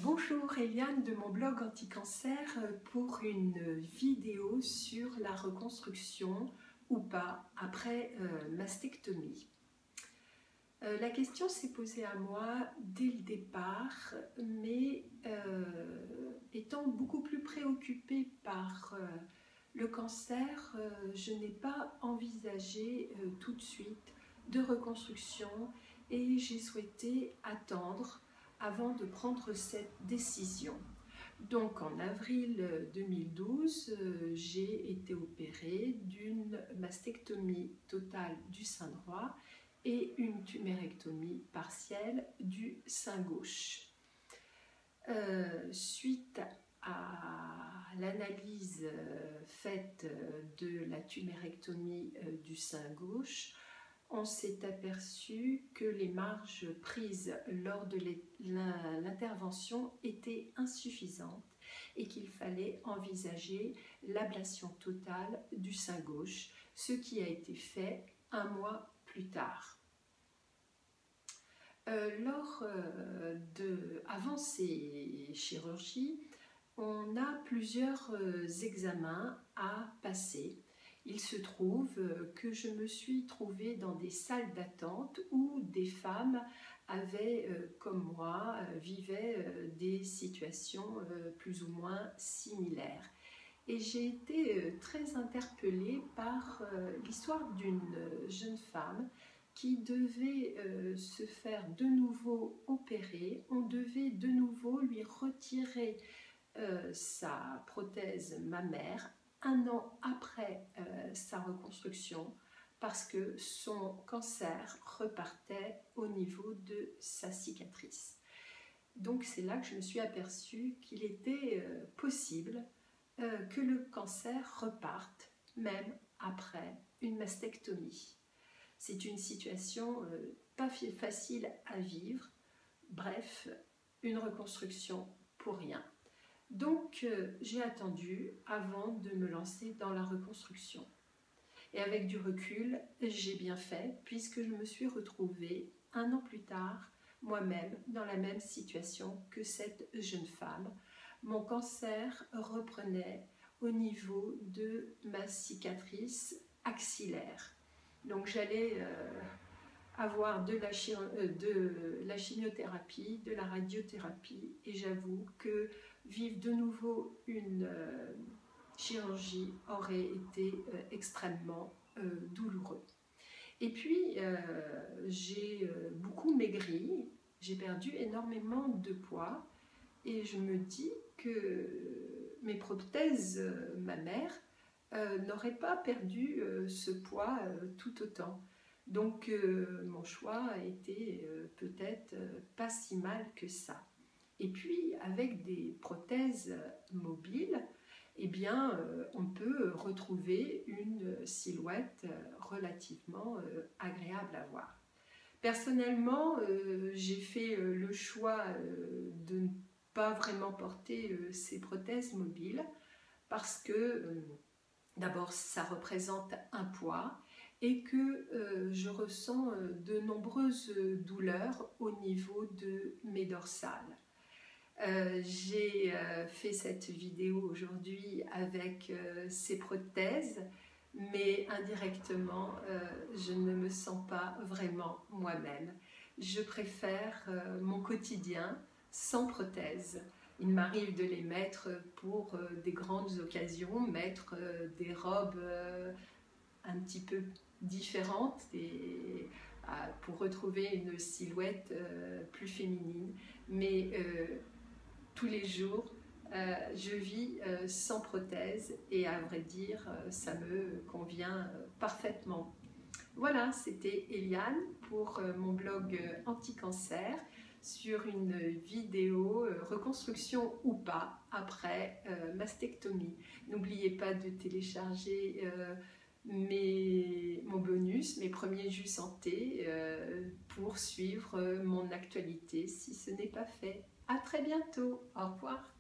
Bonjour, Eliane de mon blog Anti-Cancer pour une vidéo sur la reconstruction ou pas après mastectomie. La question s'est posée à moi dès le départ, mais étant beaucoup plus préoccupée par le cancer, je n'ai pas envisagé tout de suite de reconstruction et j'ai souhaité attendre avant de prendre cette décision. Donc en avril 2012, j'ai été opérée d'une mastectomie totale du sein droit et une tumérectomie partielle du sein gauche. Suite à l'analyse faite de la tumérectomie du sein gauche, on s'est aperçu que les marges prises lors de l'intervention étaient insuffisantes et qu'il fallait envisager l'ablation totale du sein gauche, ce qui a été fait un mois plus tard. Avant ces chirurgies, on a plusieurs examens à passer. Il se trouve que je me suis trouvée dans des salles d'attente où des femmes avaient, comme moi, vivaient des situations plus ou moins similaires. Et j'ai été très interpellée par l'histoire d'une jeune femme qui devait se faire de nouveau opérer. On devait de nouveau lui retirer sa prothèse mammaire un an après sa reconstruction parce que son cancer repartait au niveau de sa cicatrice. Donc c'est là que je me suis aperçue qu'il était possible que le cancer reparte même après une mastectomie. C'est une situation pas facile à vivre, bref, une reconstruction pour rien. Donc, j'ai attendu avant de me lancer dans la reconstruction. Et avec du recul, j'ai bien fait puisque je me suis retrouvée un an plus tard, moi-même, dans la même situation que cette jeune femme. Mon cancer reprenait au niveau de ma cicatrice axillaire. Donc, j'allais avoir de la chimiothérapie, de la radiothérapie, et j'avoue que vivre de nouveau une chirurgie aurait été extrêmement douloureux. Et puis, j'ai beaucoup maigri, j'ai perdu énormément de poids, et je me dis que mes prothèses mammaires n'auraient pas perdu ce poids tout autant. Donc mon choix a été peut-être pas si mal que ça. Et puis avec des prothèses mobiles, eh bien, on peut retrouver une silhouette relativement agréable à voir. Personnellement, j'ai fait le choix de ne pas vraiment porter ces prothèses mobiles parce que d'abord ça représente un poids et que je ressens de nombreuses douleurs au niveau de mes dorsales. J'ai fait cette vidéo aujourd'hui avec ces prothèses, mais indirectement, je ne me sens pas vraiment moi-même. Je préfère mon quotidien sans prothèse. Il m'arrive de les mettre pour des grandes occasions, mettre des robes un petit peu différentes et pour retrouver une silhouette plus féminine. Mais tous les jours, je vis sans prothèse et à vrai dire, ça me convient parfaitement. Voilà, c'était Eliane pour mon blog Anti-Cancer sur une vidéo reconstruction ou pas après mastectomie. N'oubliez pas de télécharger mon bonus, mes premiers jus santé pour suivre mon actualité si ce n'est pas fait. À très bientôt, au revoir.